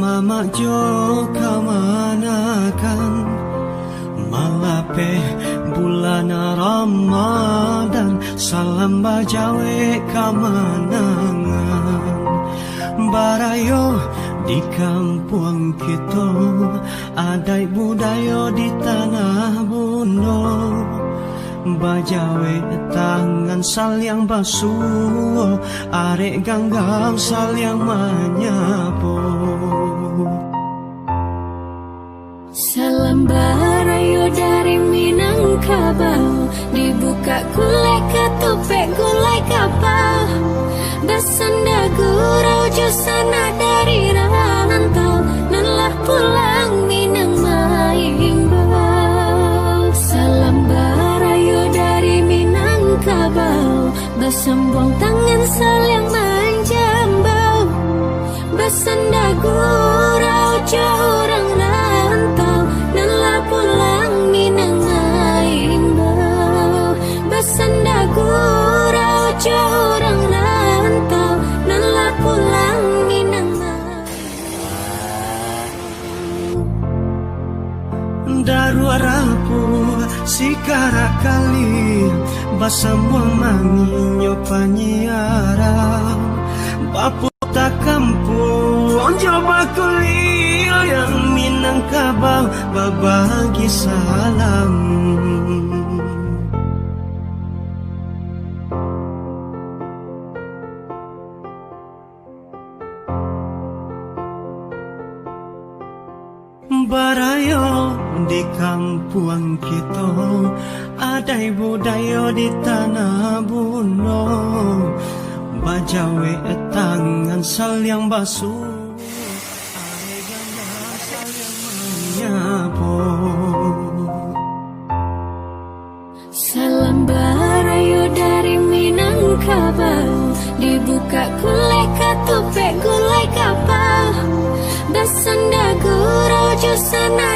mama jo kamanakan malape bulan Ramadan salam bajawe kamanangan barayo di kampung kita adai budaya di tanah bundo bajawe tangan saling basuh arek ganggang saling menyapu salam barayo dari Minangkabau dibuka gulai ketupek gulai kapal bersanda gurau jusana dari rantau lelah pulang Minang Maimbau salam barayo dari Minangkabau bersembung tangan saling menjambau bersanda gurau jurang rantau lelah pulang Minang Maimbau bersanda gurau jurang rantau lelah pulang Minang daru arapu sikara kali basambuang manginyo panyiarang bapu tak kampung coba kuliah yang Minangkabau babagi salam barayo di kampung kita adai budaya di tanah buno bajawe tangan saling basuh aregana saling menyapu salam barayo dari Minangkabau dibuka gulai ketupek gulai kapal bersanda gurau jusana